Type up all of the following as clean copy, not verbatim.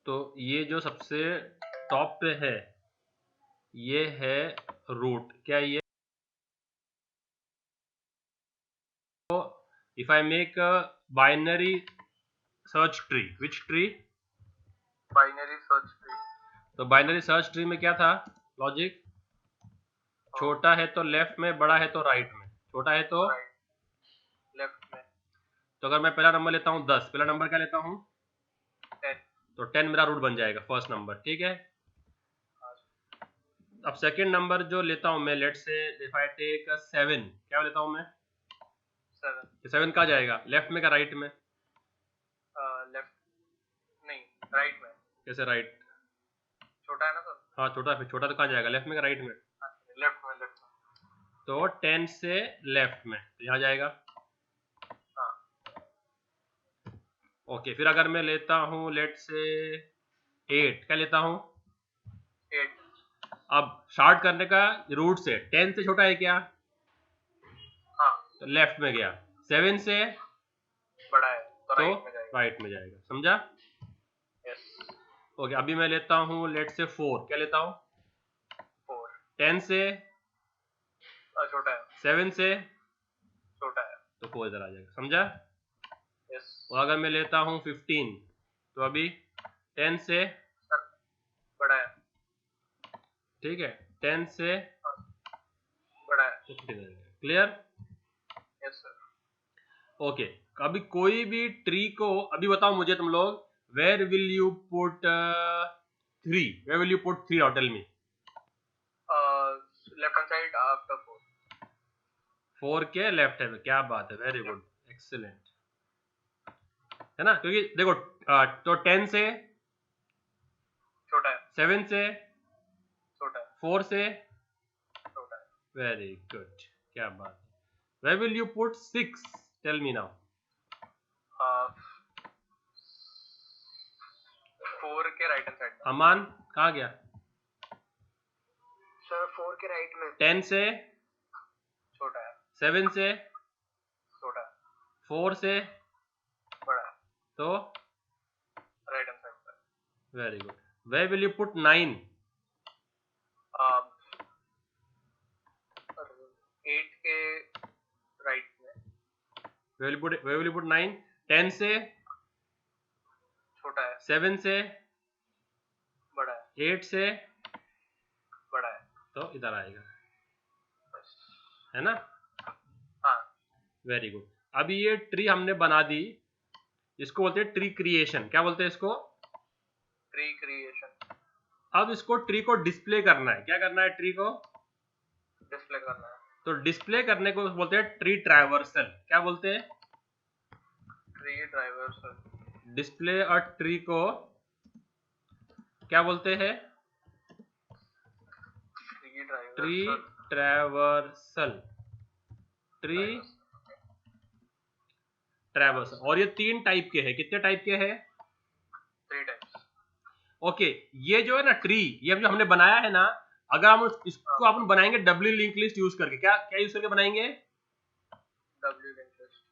तो ये जो सबसे टॉप पे है ये है रूट। क्या ये? तो if I make a binary search tree, which tree? Binary search tree. तो बाइनरी सर्च ट्री में क्या था लॉजिक? छोटा है तो लेफ्ट में, बड़ा है तो राइट में। छोटा है तो लेफ्ट में। तो अगर मैं पहला नंबर लेता हूँ 10, पहला नंबर क्या लेता हूँ 10, तो 10 मेरा रूट बन जाएगा, फर्स्ट नंबर। ठीक है। अब सेकंड नंबर जो लेता हूँ मैं, लेट से इफ आई टेक 7, क्या लेता हूँ मैं 7। 7 कहाँ जाएगा, लेफ्ट में का राइट में? लेफ्ट नहीं, राइट में। कैसे राइट? छोटा है ना सर। हाँ छोटा, फिर छोटा तो कहाँ जाएगा, लेफ्ट में का राइट में? लेफ्ट में, लेफ्ट में। तो 10 से लेफ्ट में, तो यहाँ जाएगा। हाँ। ओके, फिर अगर मैं लेता हूँ लेट से 8, क्या लेता हूँ 8। अब स्टार्ट करने का रूट से 10 से छोटा है क्या? हाँ। तो लेफ्ट में गया। 7 से बड़ा है तो तो राइट में जाएगा। समझा? यस। ओके, अभी मैं लेता हूँ लेट से 4, क्या लेता हूँ 4। 10 से छोटा है। 7 से छोटा है तो 4 इधर आ जाएगा। समझा? यस। और अगर मैं लेता हूँ 15, तो अभी 10 से बड़ा है। ठीक है, 10 से बड़ा है। तो 15 आ जाएगा। क्लियर? Yes sir. ओके, अभी कोई भी ट्री को, अभी बताओ मुझे तुम लोग, where will you put 3? Where will you put 3? और tell me. Left hand side after 4। 4 के लेफ्ट है। क्या बात है, वेरी गुड, एक्सीलेंट, है ना? क्योंकि देखो तो 10 से छोटा है। 7 से छोटा है। 4 से छोटा है। वेरी गुड, क्या बात है। Where will you put 6? Tell me now. 4 के राइट हैंड साइड में। अमान कहाँ गया? सर 4 के राइट में। 10 से छोटा है। 7 से छोटा है। 4 से बड़ा है तो राइट हैंड साइड पर। Very good. Where will you put 9? 8 के राइट में। Where will you put 9? 10 से छोटा है। 7 से बड़ा है। 8 से बड़ा है तो इधर आएगा, है ना? हाँ। Very good. अभी ये ट्री हमने बना दी, इसको बोलते हैं ट्री क्रिएशन। क्या बोलते हैं इसको? Tree creation. अब इसको ट्री को डिस्प्ले करना है। क्या करना है ट्री को? डिस्प्ले करना है। तो डिस्प्ले करने को बोलते हैं ट्री ट्रैवर्सल। क्या बोलते हैं? Tree traversal. Display a tree को क्या बोलते हैं? Tree traversal. Tree traversal. और ये 3 टाइप के हैं। कितने टाइप के हैं? 3 टाइप्स। ओके, ये जो है ना ट्री, ये जो हमने बनाया है ना, अगर हम इसको अपन बनाएंगे डब्ल्यू लिंक लिस्ट यूज करके, क्या क्या यूज करके बनाएंगे? W link list.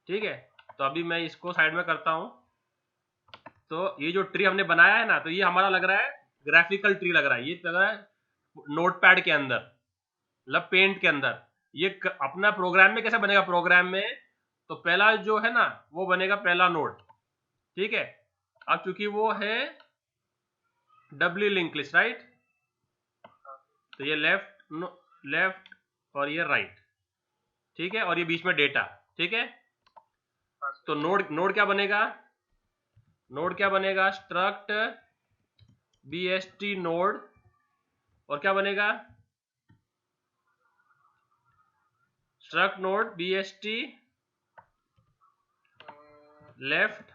ठीक है, तो अभी मैं इसको साइड में करता हूं। तो ये जो ट्री हमने बनाया है ना, तो ये हमारा लग रहा है ग्राफिकल ट्री लग रहा है। ये लग रहा है नोटपैड के अंदर, मतलब पेंट के अंदर। ये अपना प्रोग्राम में कैसे बनेगा? प्रोग्राम में तो पहला जो है ना वो बनेगा पहला नोड। ठीक है, अब चूंकि वो है डब्ल्यू लिंक लिस्ट, राइट? तो ये लेफ्ट और ये राइट। ठीक है, और ये बीच में डेटा। ठीक है, तो नोड क्या बनेगा? नोड क्या बनेगा? Struct BST node. और क्या बनेगा? Struct node BST left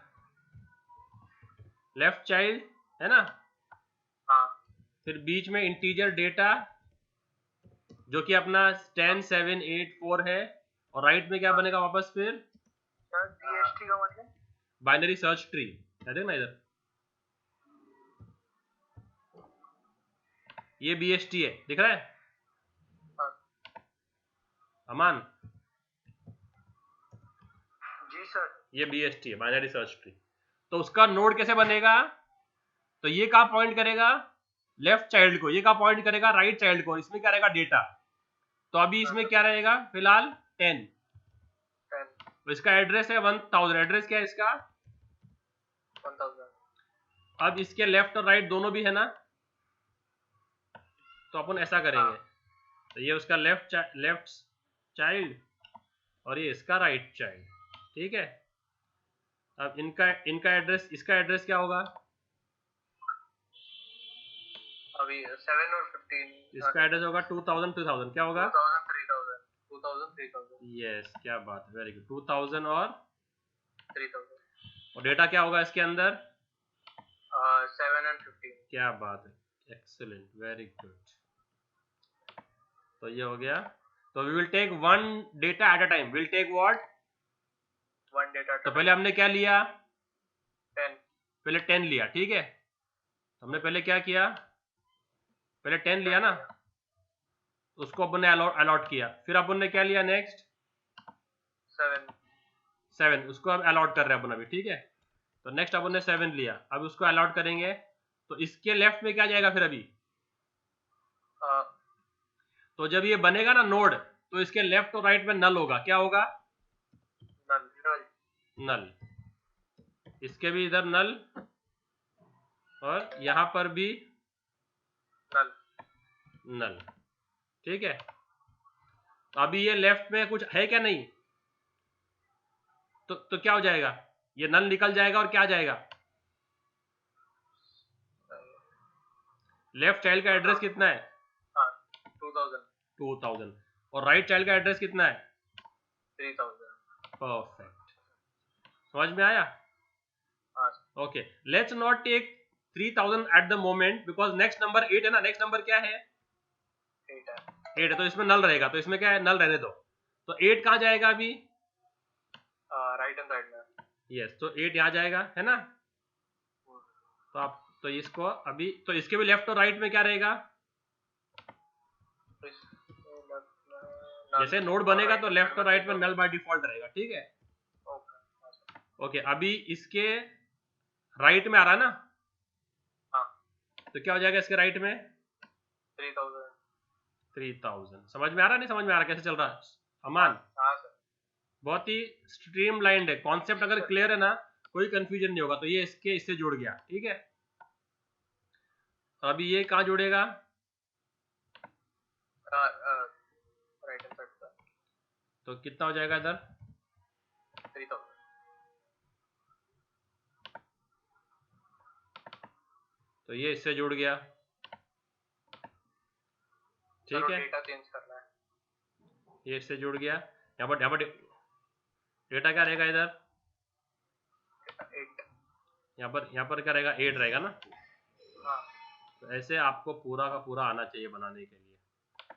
child, है ना? हाँ। फिर बीच में इंटीजर डेटा जो कि अपना 10 7 8 4 है। और राइट में क्या बनेगा वापस? फिर बीएसटी का मतलब बाइनरी सर्च ट्री है, देख ना इधर, ये बीएसटी है, दिख रहा है अमान? जी सर। ये बीएसटी है, बाइनरी सर्च ट्री। तो उसका नोड कैसे बनेगा? तो ये कहाँ पॉइंट करेगा, लेफ्ट चाइल्ड को, ये कहाँ पॉइंट करेगा, राइट चाइल्ड को, इसमें क्या रहेगा, डेटा। तो अभी इसमें क्या रहेगा फिलहाल 10, तो इसका एड्रेस है 1000, एड्रेस क्या है इसका 1000। अब इसके लेफ्ट और राइट दोनों भी है ना, तो अपन ऐसा करेंगे, तो ये उसका लेफ्ट चाइल्ड और ये इसका राइट चाइल्ड, ठीक है। अब इनका एड्रेस, इसका एड्रेस क्या होगा, अभी 7 और 15, इसका एड्रेस होगा 2000 2000, क्या होगा 2000 3000। यस, क्या बात है, वेरी गुड, 2000 और 3000। और डेटा क्या होगा इसके अंदर 7 and 15। क्या बात है, एक्सीलेंट, वेरी गुड। तो ये हो गया, तो we will take one data at a time, will take what, one data. तो पहले हमने क्या लिया, 10। पहले 10 लिया, ठीक है, हमने पहले क्या किया, पहले 10 लिया ना, उसको अपन ने अलॉट किया, फिर अपन ने क्या लिया नेक्स्ट 7, उसको अब अलॉट कर रहे हैं अपन अभी, ठीक है। तो नेक्स्ट अपन ने 7 लिया, अब उसको अलॉट करेंगे, तो इसके लेफ्ट में क्या जाएगा फिर अभी, तो जब ये बनेगा ना नोड, तो इसके लेफ्ट और राइट में नल होगा, क्या होगा नल, इसके भी इधर नल और यहां पर भी नल, ठीक है। अभी ये लेफ्ट में कुछ है क्या, नहीं, तो क्या हो जाएगा, ये नल निकल जाएगा और क्या आ जाएगा, लेफ्ट चाइल्ड का एड्रेस कितना है 2000 और राइट चाइल्ड का एड्रेस कितना है 3000। परफेक्ट, समझ में आया, okay. Let's not take 3000 at the moment because next number 8 है ना, नेक्स्ट नंबर क्या है 8 है, तो इसमें नल रहेगा, तो इसमें क्या है नल रहने दो, तो 8 कहाँ जाएगा अभी राइट एंड साइड में, यस, तो 8 यहाँ जाएगा है ना, तो आप तो इसको अभी, तो इसके भी लेफ्ट और राइट में क्या रहेगा, जैसे नोड बनेगा तो लेफ्ट और राइट में नल बाय डिफॉल्ट रहेगा, ठीक है, ओके। अभी इसके राइट में आ रहा है ना, तो क्या हो जाएगा इसके राइट में 3000, समझ में आ रहा, नहीं समझ में आ रहा, कैसे चल रहा है अमान, बहुत ही स्ट्रीमलाइंड है कॉन्सेप्ट, अगर क्लियर है ना कोई कंफ्यूजन नहीं होगा, तो ये इससे जुड़ गया, ठीक है। तो अभी ये कहाँ जुड़ेगा, राइट एंड साइड का, तो कितना हो जाएगा इधर 3000। तो ये इससे जुड़ गया, ठीक है, डेटा चेंज करना है, ये इससे जुड़ गया, यहाँ पर डेटा क्या रहेगा इधर 8। यहाँ पर क्या रहेगा 8 रहेगा ना, तो ऐसे आपको पूरा का पूरा आना चाहिए बनाने के लिए।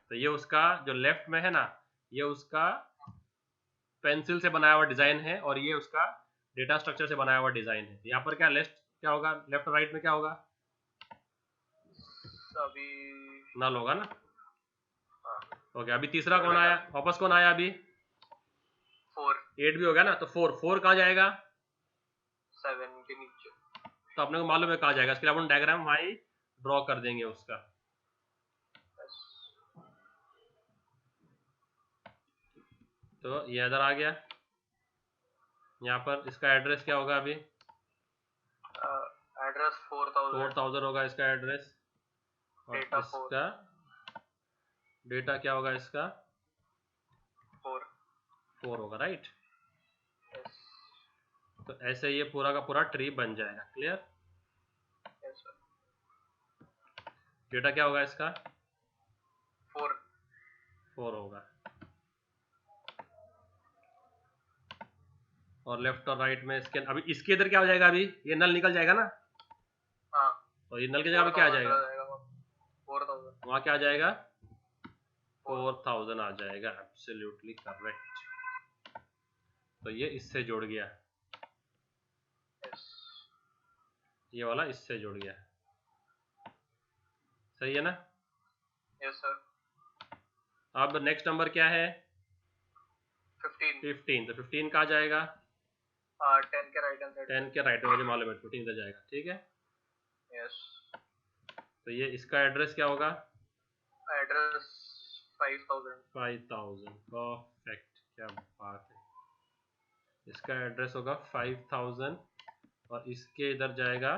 तो ये उसका जो लेफ्ट में है ना, ये उसका पेंसिल से बनाया हुआ डिजाइन है और ये उसका डेटा स्ट्रक्चर से बनाया हुआ डिजाइन है। यहाँ पर क्या क्या होगा, लेफ्ट और राइट में क्या होगा, अभी नल होगा ना, ओके। अभी तीसरा कौन आया, वापस कौन आया अभी 8 भी हो गया ना, तो 4 कहाँ जाएगा 7 के नीचे, तो अपने को मालूम है कहाँ जाएगा, इसके लिए अपन डायग्राम वहाँ ही ड्रॉ कर देंगे उसका। तो ये इधर आ गया, यहाँ पर इसका एड्रेस क्या होगा अभी एड्रेस 4000 होगा इसका एड्रेस, और इसका डेटा क्या होगा इसका 4 होगा, राइट। तो ऐसे ये पूरा का पूरा ट्री बन जाएगा, क्लियर। डेटा क्या होगा इसका 4 होगा, और लेफ्ट और राइट में इसके, अभी इसके इधर क्या हो जाएगा, अभी ये नल निकल जाएगा ना, तो ये नल की जगह पे क्या आ जाएगा 4000, वहाँ क्या आ जाएगा 4000 आ जाएगा, एब्सोल्युटली करेक्ट। तो ये इससे जुड़ गया, ये वाला इससे जुड़ गया, सही है ना। Yes sir. अब नेक्स्ट नंबर क्या है 15, तो 15 कहाँ जाएगा 10 के राइट हैंड साइड, 10 के राइट में, मुझे मालूम है 15 का जाएगा, ठीक है। यस। तो ये इसका एड्रेस क्या होगा? एड्रेस 5000। 5000 परफेक्ट, क्या बात है। इसका एड्रेस होगा 5000 और इसके इधर जाएगा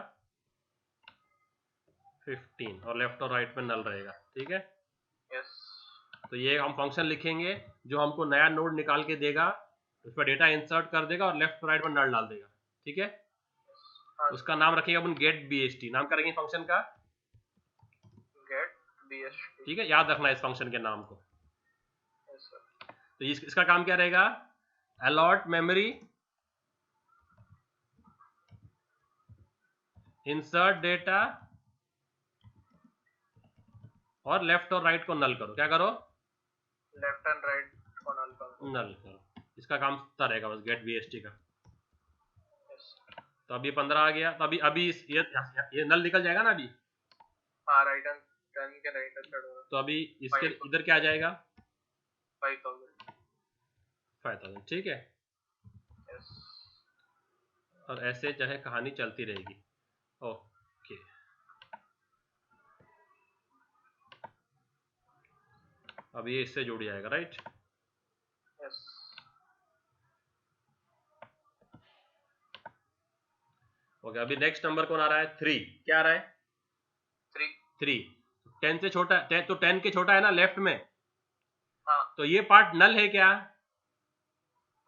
15 और लेफ्ट और राइट में नल रहेगा। ठीक है, यस। तो ये हम फंक्शन लिखेंगे जो हमको नया नोड निकाल के देगा, उस पर डेटा इंसर्ट कर देगा और लेफ्ट राइट में नल डाल देगा। ठीक है, उसका नाम रखेंगे अपन गेट बीएसटी, नाम करेंगे फंक्शन का गेट बीएसटी। ठीक है, याद रखना इस फंक्शन के नाम को। Yes sir. तो इसका काम क्या रहेगा? अलॉट मेमोरी, इंसर्ट डेटा और लेफ्ट और राइट को नल करो। क्या करो? लेफ्ट एंड राइट को नल करो। नल करो। इसका काम इतना रहेगा बस गेट बीएसटी का। यस। तो अभी 15 आ गया, तो अभी ये नल निकल जाएगा ना अभी। हाँ, राइट हैंड 10 के राइट हैंड साइड होगा। तो अभी इसके इधर क्या आ जाएगा? 5000। ठीक है, यस। और ऐसे चाहे कहानी चलती रहेगी। ओके, अब ये इससे जुड़ जाएगा, राइट? यस। ओके, अभी नेक्स्ट नंबर कौन आ रहा है? 3। क्या आ रहा है? 3। 10 से छोटा, 10 तो 10 के छोटा है ना लेफ्ट में। हाँ। तो ये पार्ट नल है क्या?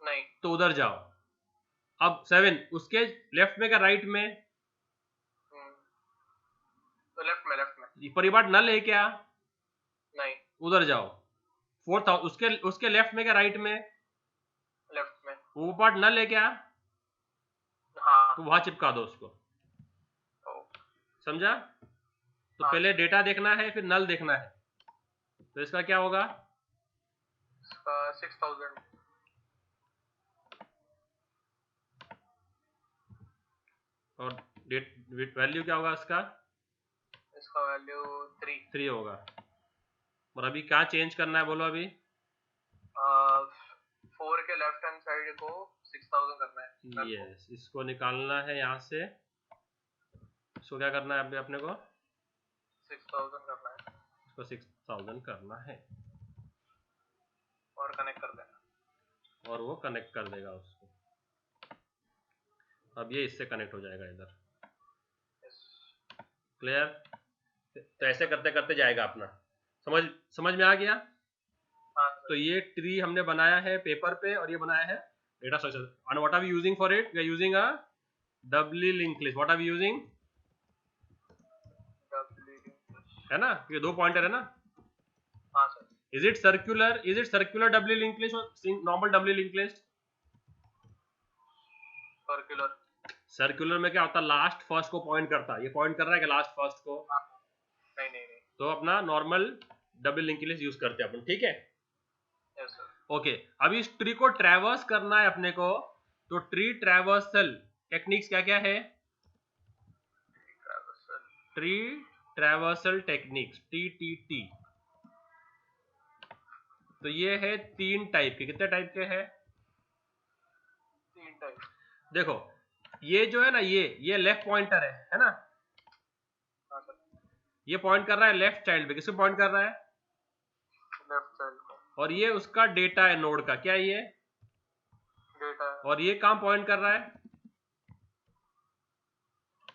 नहीं। तो उधर जाओ। अब 7 उसके लेफ्ट में क्या राइट में? तो लेफ्ट में। पर ये पार्ट नल है क्या? नहीं। उधर जाओ। 4000 उसके लेफ्ट में क्या राइट में? लेफ्ट में। वो पार्ट नल है क्या? हाँ। तो वहां चिपका दो उसको। समझा? तो हाँ। पहले डेटा देखना है फिर नल देखना है। तो इसका क्या होगा? इसका 6000 और वैल्यू क्या होगा इसका? इसका वैल्यू 3 होगा। और अभी क्या चेंज करना है बोलो अभी? 4 के लेफ्ट हैंड साइड को 6000 करना है। यस, इसको निकालना है यहाँ से। इसको क्या करना है अभी अपने को? 6000 करना है इसको 6000 करना है और कनेक्ट कर देना। और वो कनेक्ट कर देगा उसको। अब ये इससे कनेक्ट हो जाएगा इधर। क्लियर? तो ऐसे करते करते जाएगा अपना। समझ में आ गया? हाँ। तो ये ट्री हमने बनाया है पेपर पे और ये बनाया है data structure. And what are we using for it? We are using a doubly linked list. What are we using? है ना, ये 2 पॉइंटर है ना। हाँ sir. Is it circular doubly linked list और normal doubly linked list? Circular. Circular में क्या होता है? लास्ट फर्स्ट को पॉइंट करता है। ये पॉइंट कर रहा है कि लास्ट फर्स्ट को? नहीं। तो अपना normal double linked list use करते हैं अपन। ठीक है, यस सर। ओके। अभी इस ट्री को ट्रैवर्स करना है अपने को। तो ट्री ट्रैवर्सल टेक्निक्स क्या क्या है? Tree traversal techniques, TTT। तो ये है 3 टाइप के। कितने टाइप के हैं? 3 टाइप। देखो, ये जो है ना, ये लेफ्ट पॉइंटर है ना। हाँ सर। ये पॉइंट कर रहा है लेफ्ट चाइल्ड पे। किसको पॉइंट कर रहा है? लेफ्ट चाइल्ड को। और ये उसका डेटा है नोड का। क्या है ये? डेटा। और ये कहाँ पॉइंट कर रहा है?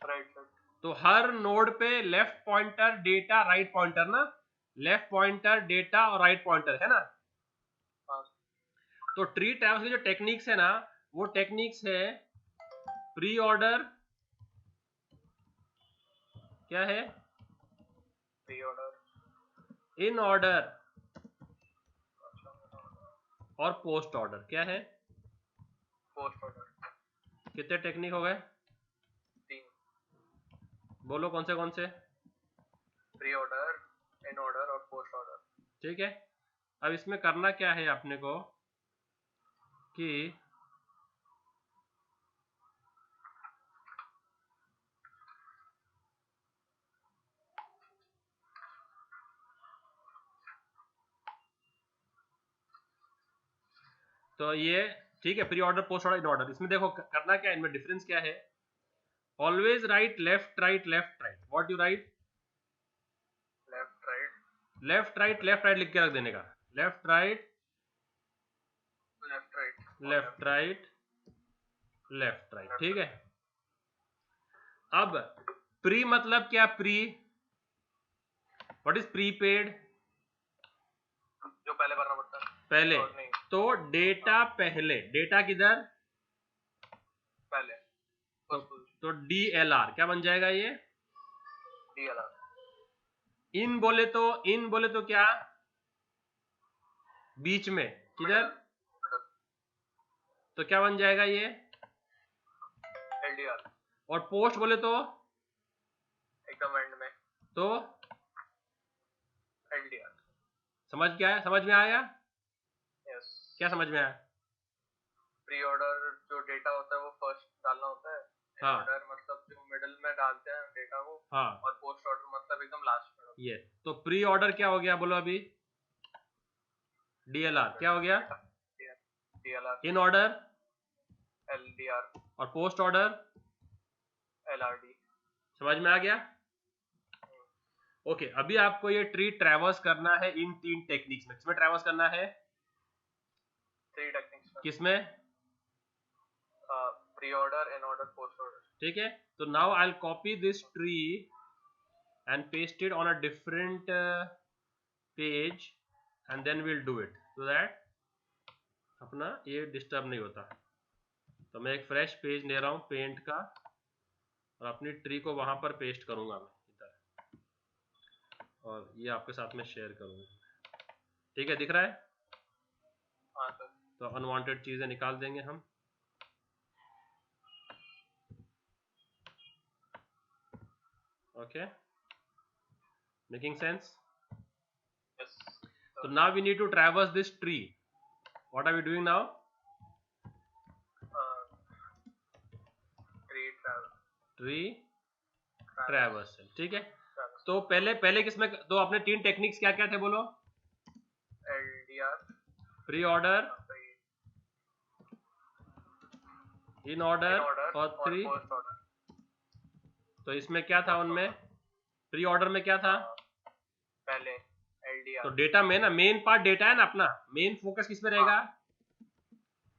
Right side. तो हर नोड पे left pointer data, write pointer ना। लेफ्ट पॉइंटर डेटा और राइट पॉइंटर है ना। हाँ। तो ट्री ट्रैवर्स की जो टेक्निक्स है ना, वो टेक्निक्स है प्री ऑर्डर, क्या है? प्री ऑर्डर, इन ऑर्डर और पोस्ट ऑर्डर। क्या है? Post order. कितने टेक्निक हो गए? 3। बोलो कौन से? प्री ऑर्डर, इन ऑर्डर और पोस्ट ऑर्डर। ठीक है, अब इसमें करना क्या है अपने को कि तो ये ठीक है, pre order, post order, in order. इसमें देखो करना क्या है, इनमें डिफरेंस क्या है? Always right left right left right. What you right, left right left right, left right लिख के रख देने का, left right, left right left right, left right, ठीक है। अब प्री मतलब क्या, प्री, व्हाट इज प्रीपेड, जो पहले भरना पड़ता है पहले, और नहीं तो डेटा पहले, डेटा किधर, पहले तो DLR क्या बन जाएगा ये, DLR इन बोले तो क्या, बीच में किधर, तो क्या बन जाएगा ये, LDR और पोस्ट बोले तो एकदम एंड में तो LDR समझ में आया, यस क्या समझ में आया, प्री ऑर्डर जो डेटा होता है वो फर्स्ट डालना होता है, हाँ, ऑर्डर मतलब जो मिडिल में डालते हैं डेटा को, हाँ, और पोस्ट ऑर्डर मतलब एकदम लास्ट में। ये तो प्री ऑर्डर क्या हो गया बोलो अभी, DLR क्या हो गया, DLR इन ऑर्डर, LDR और पोस्ट ऑर्डर LRD। समझ में आ गया। ओके, अभी आपको ये ट्री ट्रैवर्स करना है इन 3 टेक्निक्स में, किसमें ट्रैवर्स करना है, 3 टेक्निक्स में, किसमें, pre order, in order, post order, ठीक है। तो now I will copy this tree and paste it on a different page and then we'll do it so that अपना ये डिस्टर्ब नहीं होता। तो मैं एक फ्रेश पेज ले रहा हूँ पेंट का और अपनी ट्री को वहां पर पेस्ट करूंगा मैं इधर, और ये आपके साथ में शेयर करूंगा, ठीक है, दिख रहा है। हाँ सर। तो अनवांटेड चीजें निकाल देंगे हम, okay, making sense. Yes. So now we need to traverse this tree. What are we doing now? Tree traversal, ठीक है। तो पहले किसमें, तो अपने 3 टेक्निक्स क्या क्या थे बोलो, LDR, pre order, in order और 3, पोस्ट ऑर्डर। तो इसमें क्या था उनमें, प्री ऑर्डर में क्या था, पहले LDR, तो डेटा में ना, मेन पार्ट डेटा है ना अपना, मेन फोकस किस पे रहेगा,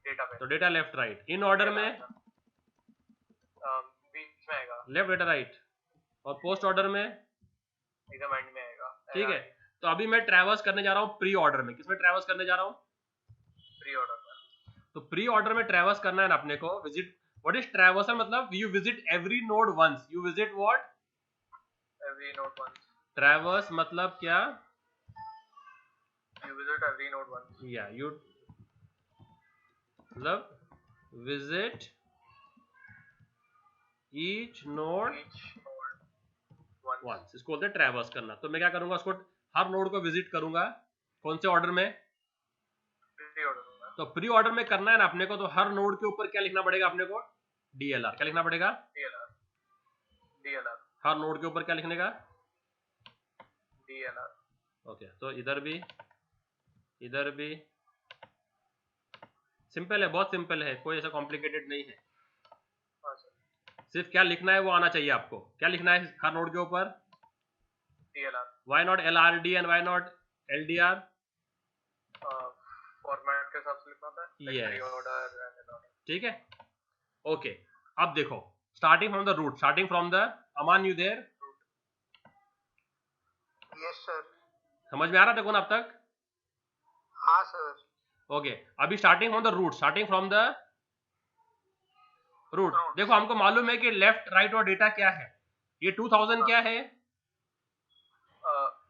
डेटा पे, तो data left right, in order में बीच में आएगा, लेफ्ट डेटा राइट, और पोस्ट ऑर्डर में एकदम एंड में आएगा, ठीक है। तो अभी मैं ट्रैवर्स करने जा रहा हूँ प्री ऑर्डर में, किसमें ट्रैवर्स करने जा रहा हूँ, प्री ऑर्डर में। तो प्री ऑर्डर में ट्रैवर्स करना है ना अपने को, विजिट, व्हाट इज ट्रैवर्सल, मतलब you visit every node once, you visit what, every node once, traverse मतलब क्या, you visit every node once, या यू मतलब विजिट ईच नोड वंस, इसको बोलते हैं ट्रैवर्स करना। तो मैं क्या करूंगा, उसको हर नोड को विजिट करूंगा, कौन से ऑर्डर में, प्री ऑर्डर में। तो प्री ऑर्डर में करना है ना अपने को, तो हर नोड के ऊपर क्या लिखना पड़ेगा अपने को, DLR, क्या लिखना पड़ेगा, DLR, हर नोड के ऊपर क्या लिखने का, DLR। ओके, तो इधर भी सिंपल है, बहुत सिंपल है, कोई ऐसा कॉम्प्लिकेटेड नहीं है, सिर्फ क्या लिखना है वो आना चाहिए आपको। क्या लिखना है हर नोड के ऊपर, DLR। Why not LRD and why not LDR, format के हिसाब से लिखना होता है, Yes. प्री ऑर्डर, ठीक है। ओके, अब देखो, starting from the root, starting from the, Aman you there, yes sir. समझ में आ रहा था कौन अब तक, हाँ सर। ओके, अभी starting from the root, starting from the root, देखो हमको मालूम है कि लेफ्ट राइट और डेटा क्या है, ये 2000 क्या है,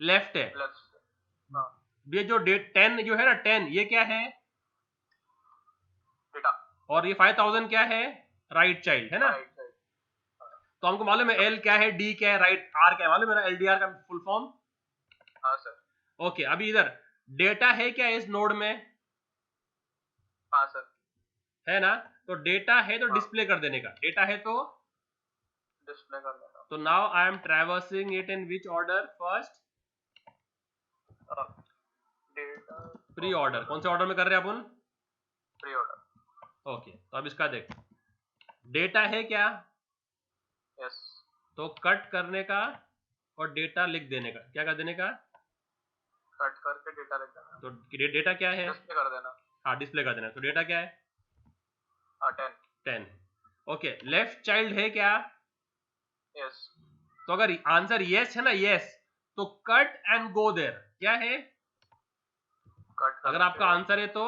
लेफ्ट है, ये जो 10 जो है ना 10 ये क्या है, डेटा, और ये 5000 क्या है, राइट चाइल्ड है ना। तो हमको मालूम है L क्या है, D क्या है, राइट R क्या है, मालूम है ना LDR का फुल फॉर्म। हाँ सर। ओके, अभी इधर डेटा है क्या इस नोड में, हाँ सर। है ना, तो डेटा है तो डिस्प्ले कर देने का, डेटा है तो डिस्प्ले कर देना। तो now I am traversing it in which order, first data, pre order, कौन से ऑर्डर में कर रहे हैं अपन, प्री ऑर्डर। ओके, तो अब इसका देख, डेटा है क्या, यस, तो कट करने का और डेटा लिख देने का, क्या कर देने का, कट करके डेटा लिख देना, तो डेटा क्या है, डिस्प्ले कर देना। हाँ डिस्प्ले कर देना। तो डेटा क्या है, 10। 10। ओके, लेफ्ट चाइल्ड है क्या, यस। तो अगर आंसर यस है ना, यस, तो कट एंड गो देयर क्या है, कट अगर आपका आंसर है तो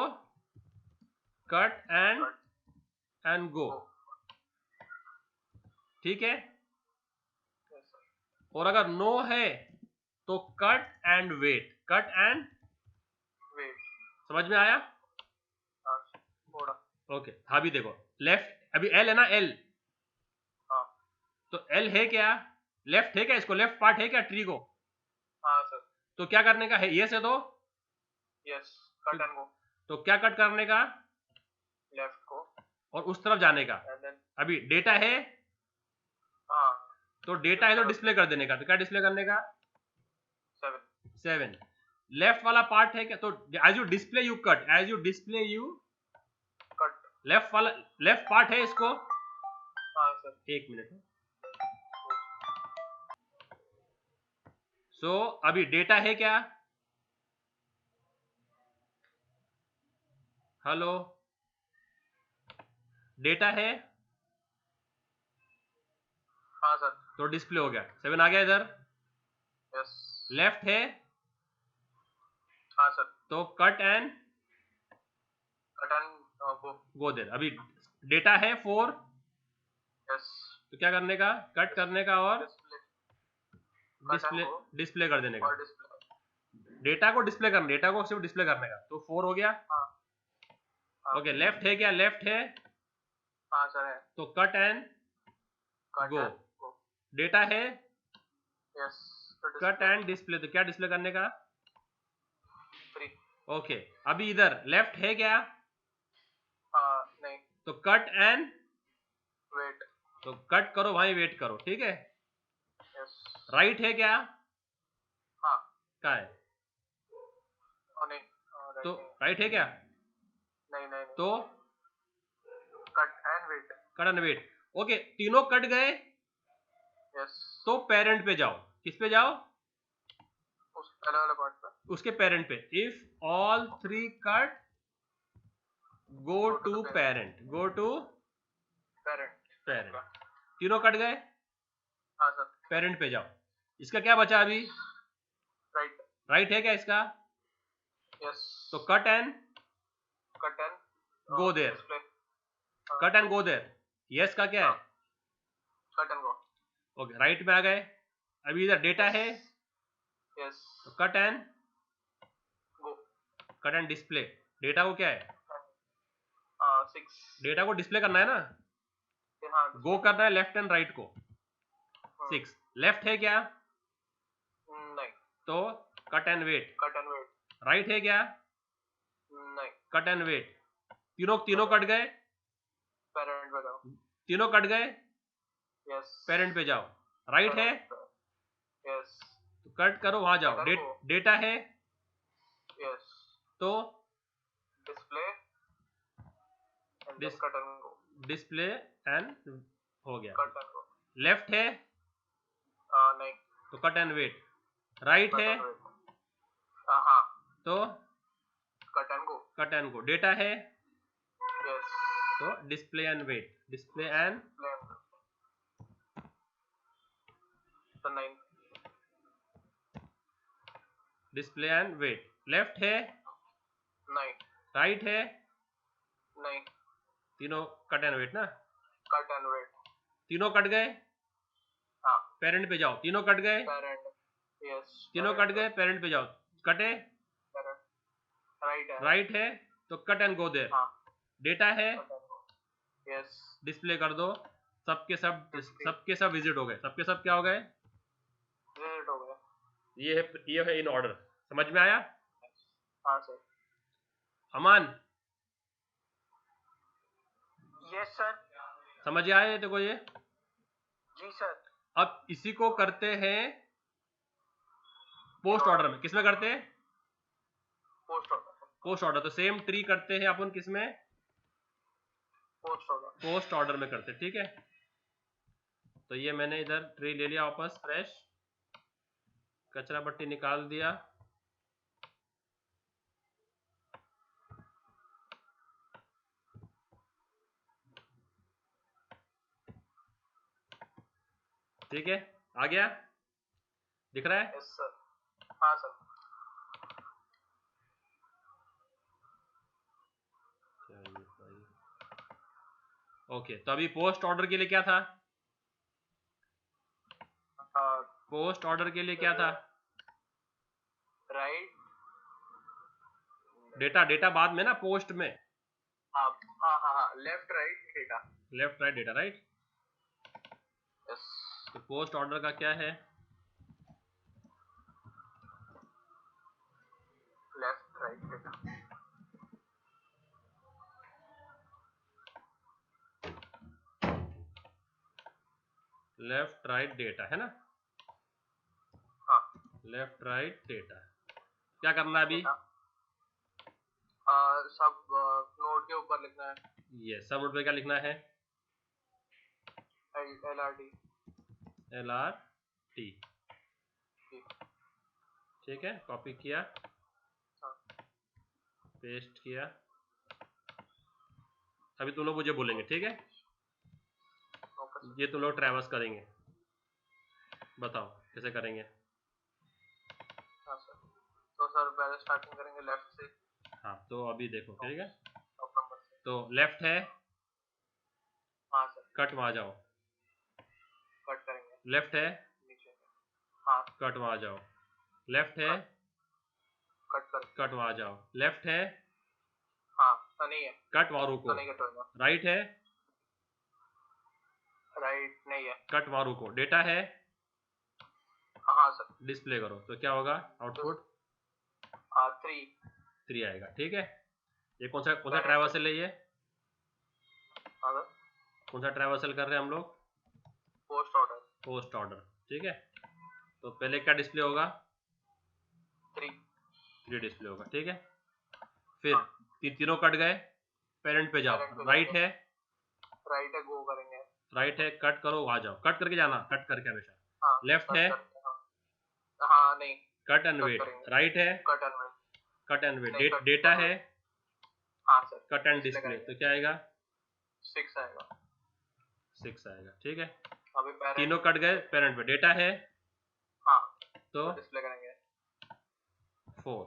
कट एंड गो, ठीक है। और अगर नो है तो cut and wait, cut and wait. समझ में आया, थोड़ा। ओके। अभी देखो लेफ्ट, अभी एल है ना, एल, हाँ तो एल है क्या, लेफ्ट है क्या, इसको लेफ्ट पार्ट है क्या ट्री को, हाँ सर। तो क्या करने का है, यस है तो यस, कट एंड गो। तो क्या कट करने का, लेफ्ट को और उस तरफ जाने का। एंड देन अभी डेटा है, हाँ तो डेटा है तो डिस्प्ले कर देने का, तो क्या डिस्प्ले करने का, 7। 7। लेफ्ट वाला पार्ट है क्या, तो as you display you cut, as you display you cut. Left वाला, लेफ्ट पार्ट है इसको, हाँ सर। एक मिनट। सो अभी डेटा है क्या, हेलो, डेटा है, हाँ सर। तो डिस्प्ले हो गया, 7 आ गया इधर। यस। लेफ्ट है हाँ सर। तो cut and cut and go. Go there. अभी डेटा है 4, यस। तो क्या करने का, कट करने का और डिस्प्ले। डिस्प्ले, डिस्प्ले कर देने का, और डिस्प्ले। डेटा को डिस्प्ले करना, डेटा को सिर्फ डिस्प्ले करने का, तो 4 हो गया। हाँ हाँ। ओके, लेफ्ट है क्या, लेफ्ट है हाँ सर है। तो cut and cut go, and go. Data है यस, तो कट डिस्प्ले। एंड डिस्प्ले, तो क्या डिस्प्ले करने का, 3। ओके। अभी इधर लेफ्ट है क्या, हाँ नहीं। तो कट एंड, वेट। तो कट करो वहीं वेट करो, ठीक है। यस। राइट है क्या, हाँ। क्या है, नहीं तो नहीं राइट है क्या, नहीं नहीं। तो cut and wait. Cut and wait. Okay, तीनों कट गए यस। तो पेरेंट पे जाओ, किस पे जाओ, उस पहले वाले पार्ट पे। उसके पेरेंट पे। If all 3 cut go Go to to the parent, go to parent. Parent. तीनों कट गए, हाँ सर। पेरेंट पे जाओ। इसका क्या बचा अभी, राइट। राइट है क्या इसका, यस। तो cut and cut and go there, display. Cut and go there. Yes का क्या है, cut and go. Okay, right में आ गए। अभी इधर डेटा है, यस। तो cut and go. Cut and display. Data को क्या है, 6। डेटा को डिस्प्ले करना है ना, हाँ। गो करना है लेफ्ट एंड राइट को। 6 लेफ्ट है क्या, नहीं। तो cut and wait. Cut and wait. Right है क्या, नहीं। Cut and wait. तीनों तीनों कट गए, पेरेंट पे जाओ। तीनों कट गए, यस। पेरेंट पे जाओ। राइट है यस। तो कट करो वहां जाओ। Cut and go. डेटा है यस। तो display and then Dis- cut and go. Display and हो गया। Cut and go. लेफ्ट है नहीं। तो cut and wait. Right cut है एंड वेट। हाँ। तो cut and go. Cut and go. Data है यस। तो display and wait, display and तो 9। Display and wait. लेफ्ट है, नहीं। राइट है, नहीं। तीनों कट एंड वेट ना। Cut and wait. तीनों कट गए, हाँ। पेरेंट पे जाओ। तीनों कट गए, पेरेंट। यस। तीनों कट गए, पेरेंट पे जाओ। कटे, राइट है। राइट है तो कट एंड गो देयर। हाँ। डेटा है, यस। डिस्प्ले कर दो। सबके सब विजिट हो गए, सबके सब क्या हो गए, विजिट हो गया। ये है इन ऑर्डर। समझ में आया हाँ सर। अमान, यस सर। समझ आया देखो ये। जी सर। अब इसी को करते हैं पोस्ट ऑर्डर में। किसमें करते हैं, पोस्ट ऑर्डर। Post order. तो सेम ट्री करते हैं अपन किसमें, पोस्ट ऑर्डर। पोस्ट ऑर्डर में करते हैं, ठीक है। तो ये मैंने इधर ट्री ले लिया वापस फ्रेश, कचरा पट्टी निकाल दिया। ठीक है, आ गया, दिख रहा है? Yes sir. हाँ सर। ओके, तो अभी पोस्ट ऑर्डर के लिए क्या था? पोस्ट ऑर्डर के लिए क्या था? राइट डेटा बाद में ना, पोस्ट में। हाँ हाँ हाँ हाँ, left right data. Left right data, right. Yes. तो पोस्ट ऑर्डर का क्या है? Left right data. Left right data है ना? हाँ। लेफ्ट राइट डेटा, क्या करना है अभी? सब नोट के ऊपर लिखना है। ये सब नोट पे क्या लिखना है? LRT। LRT, ठीक है, कॉपी किया, पेस्ट किया। अभी तुम लोग मुझे बोलेंगे, ठीक है? ये तुम लोग ट्रैवर्स करेंगे, बताओ कैसे करेंगे? हाँ सर। तो सर पहले स्टार्टिंग करेंगे लेफ्ट से। हाँ, तो अभी देखो, ठीक है, टॉप नंबर से। तो लेफ्ट है, हाँ सर। कट वहां जाओ। कट करेंगे लेफ्ट है, नीचे। हाँ। कट वहां जाओ। लेफ्ट है, कट कर। कट वहां जाओ। लेफ्ट है, हाँ तो नहीं है, कट वहां रुको। तो नहीं कट होगा। राइट है, राइट नहीं है। कट वहां रुको। डेटा है, हाँ सर। डिस्प्ले करो, तो क्या होगा आउटपुट? 3। 3 आएगा, ठीक है। ये कौन सा ट्रैवर्सल है ये? हाँ सर। कौन सा ट्रैवर्सल कर रहे हैं हम लोग? Post order. पोस्ट ऑर्डर, ठीक है। तो पहले क्या डिस्प्ले होगा? 3 डिस्प्ले होगा, ठीक है। फिर तीनों कट गए, पेरेंट पे जाओ। राइट है, राइट है, गो करेंगे। राइट है, कट करो, वहां जाओ, कट करके जाना, कट करके हमेशा। हाँ, लेफ्ट है, हाँ नहीं, कट एंड वेट। राइट है, cut and wait. Cut and wait. Data है, हाँ सर, कट एंड डिस्प्ले, तो क्या आएगा? 6 आएगा। 6 आएगा, ठीक है। अभी तीनों कट गए, पेरेंट पे डेटा है, हाँ तो डिस्प्ले करेंगे 4,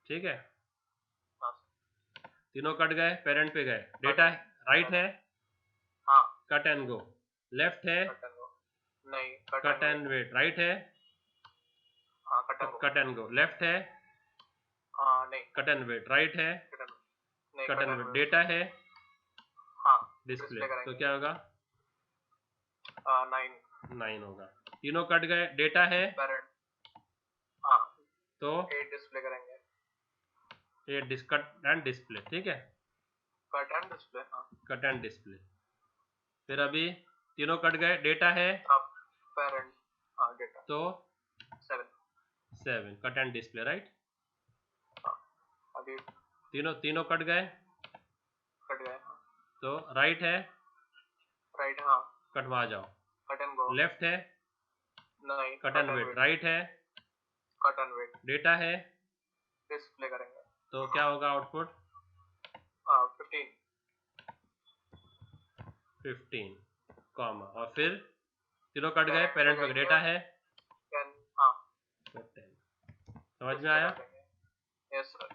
ठीक है। हाँ। तीनों कट गए, पेरेंट पे गए, डेटा है, राइट है, हाँ कट एंड गो। लेफ्ट है, कट एंड गो। नहीं, कट एंड वेट। राइट है, हाँ कट एंड गो। लेफ्ट है, हाँ नहीं, कट एंड वेट। राइट है, नहीं, कट एंड वेट। डेटा है, हाँ डिस्प्ले, तो क्या होगा? 9 होगा। तीनों कट गए, डेटा है, पेरेंट। हाँ तो 8 डिस्प्ले करेंगे। ये कट एंड डिस्प्ले, ठीक है। Cut and display. हाँ कट एंड डिस्प्ले। फिर अभी तीनों कट गए, डेटा है, पेरेंट। हाँ डेटा, तो 7 कट एंड डिस्प्ले, राइट। अभी तीनों कट गए, कट गए। तो राइट है, राइट हाँ, कटवा जाओ। Cut and go. लेफ्ट है, नहीं, कट एंड वेट। राइट है, कट एंड वेट। डेटा है, डिस्प्ले करेंगे, तो क्या होगा आउटपुट? 15 कॉमा, और फिर तीनों कट गए, पेरेंट में डेटा है, 10। हाँ 10। समझ में आया? Yes sir.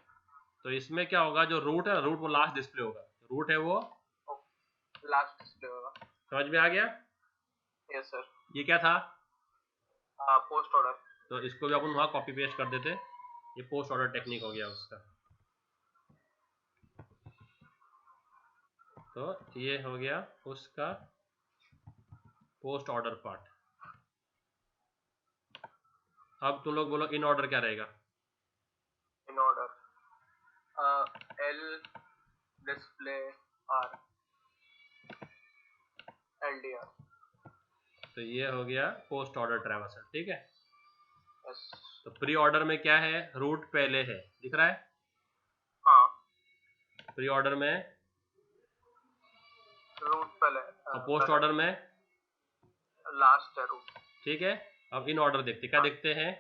तो इसमें क्या होगा, जो रूट है, रूट वो लास्ट डिस्प्ले होगा। रूट है वो लास्ट डिस्प्ले होगा। समझ में आ गया? Yes sir. ये क्या था? Post order. तो इसको भी अपन वहां कॉपी पेस्ट कर देते, ये पोस्ट ऑर्डर टेक्निक हो गया उसका। तो ये हो गया उसका पोस्ट ऑर्डर पार्ट। अब तुम लोग बोलो इन ऑर्डर क्या रहेगा? In order L display R LDR। तो ये हो गया पोस्ट ऑर्डर ट्रैवर्सल, ठीक है। यस। तो प्री ऑर्डर में क्या है? रूट पहले है, दिख रहा है? हाँ प्री ऑर्डर में, रूट पहले। और पोस्ट ऑर्डर में लास्ट है रूट। ठीक है, अब इन ऑर्डर देखते, क्या देखते हैं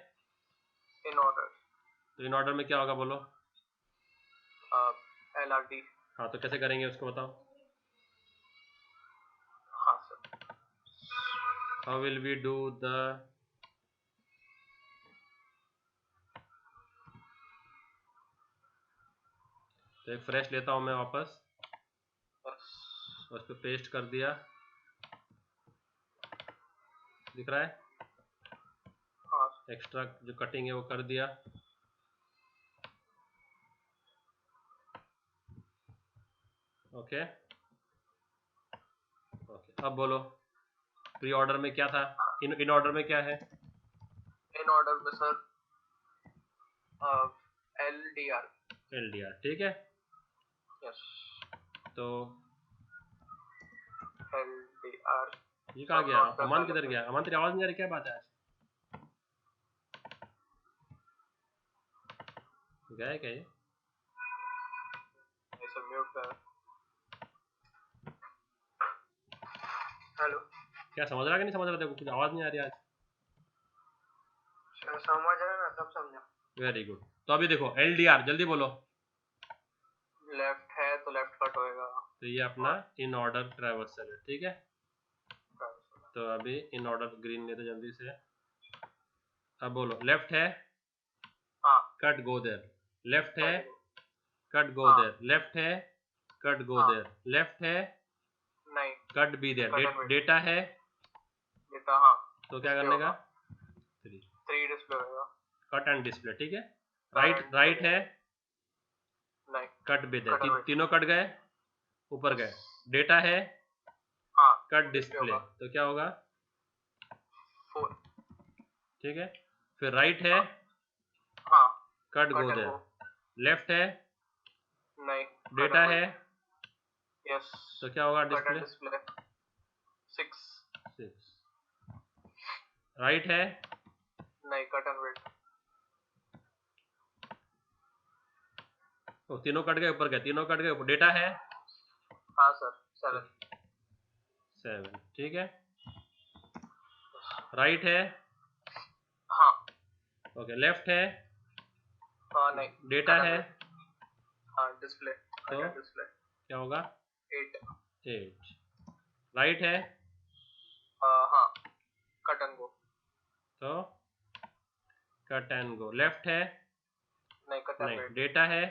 इन ऑर्डर। तो इन ऑर्डर में क्या होगा बोलो? LRT। हाँ, तो कैसे करेंगे उसको बताओ? हाँ sir. How will we do the, तो एक फ्रेश लेता हूं मैं वापस, उस पर पेस्ट कर दिया, दिख रहा है? हाँ एक्स्ट्रा जो कटिंग है वो कर दिया। ओके ओके, अब बोलो प्री ऑर्डर में क्या था, इन ऑर्डर में क्या है? इन ऑर्डर में सर LDR। LDR, ठीक है। यस। तो LDR। ये कहाँ गया? अमन किधर गया? अमन तेरी आवाज नहीं आ रही, क्या बात है? आज गया क्या ये? सर म्यूट कर। हेलो, क्या समझ रहा कि नहीं समझ रहा? देखो कुछ आवाज नहीं आ रही आज। समझ रहे ना, सब समझा। Very good. तो अभी देखो LDR, जल्दी बोलो। लेफ्ट है तो लेफ्ट कट होएगा। तो ये अपना इन ऑर्डर ट्रैवर्सल है, ठीक है। तो अभी इन ऑर्डर ग्रीन लेते जल्दी से। अब बोलो लेफ्ट है, हाँ कट गो देयर, लेफ्ट है, कट गो हाँ। देयर, लेफ्ट है, कट गो हाँ। देयर, लेफ्ट है, नहीं, cut be there, Cut and wait। Data है डेटा हाँ। तो क्या Display करने का? होगा। 3 डिस्प्ले होगा। कट एंड डिस्प्ले, ठीक है। Current राइट है, नहीं, cut be there, Cut and wait। तीनों कट गए, ऊपर गए। डेटा है, हाँ कट display डिस्प्ले, होगा। तो क्या होगा? 4। ठीक है। फिर राइट है, हाँ cut Cut go and there, go। Left है, नहीं, डेटा है, यस, तो क्या होगा? Cut and display display 6। 6। Right है, नहीं, कट एंड वेट। तो तीनों कट गए, ऊपर गए, तीनों कट गए, ऊपर डेटा है हाँ सर 7। 7, ठीक है। राइट है, हाँ ओके, लेफ्ट है, हाँ नहीं, डेटा Cut and है, wait। हाँ डिस्प्ले, तो कट एंड डिस्प्ले क्या होगा? 8। 8। राइट है, हाँ कट एंड गो। तो कट एंड गो, लेफ्ट है, नहीं, कट एंड नहीं, वेट। डेटा है,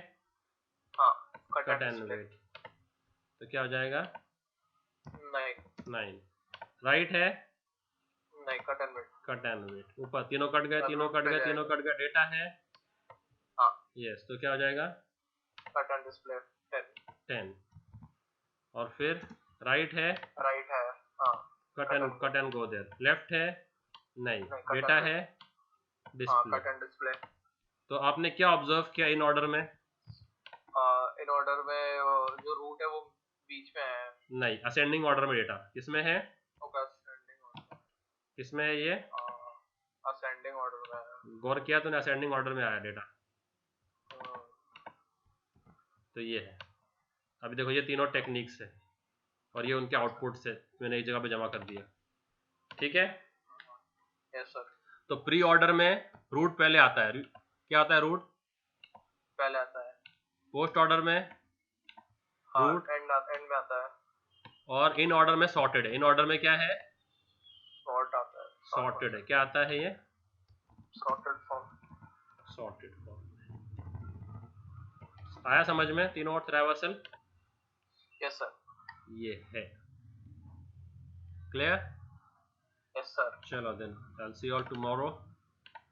हाँ cut cut and and display wait, तो क्या हो जाएगा? नहीं। 9। राइट है, नहीं, cut and wait. Cut and wait, ऊपर तीनों कट गए, तीनों रूट कट पे गए, जाएगा। तीनों कट गए, डेटा है, हाँ यस, तो क्या हो जाएगा? Cut and display 10। 10। और फिर राइट है, राइट है, हाँ cut and go there, left है, नहीं, cut डेटा and है, हाँ डिस्प्ले। Cut and display. तो आपने क्या ऑब्जर्व किया इन ऑर्डर में? इन ऑर्डर में जो रूट है वो बीच में है। नहीं, असेंडिंग ऑर्डर में डेटा किसमें है? Ascending order. किसमें है ये? असेंडिंग ऑर्डर में है। गौर किया तूने? असेंडिंग ऑर्डर में आया डेटा, हम्म, तो ये है। अभी देखो ये तीनों टेक्निक्स है और ये उनके आउटपुट्स है, मैंने एक जगह पे जमा कर दिया, ठीक है। Yes sir. तो प्री ऑर्डर में रूट पहले आता है, क्या आता है? रूट पहले आता है। पोस्ट ऑर्डर में रूट, एंड में आता है। और इन ऑर्डर में सॉर्टेड है। इन ऑर्डर में क्या है? सॉर्ट आता है। सॉर्टेड है। क्या आता है ये? Sorted form. Sorted form. आया समझ में तीनों और ट्रैवर्सल? Yes sir. ये है क्लियर? Yes sir. चलो then, I will see you all tomorrow.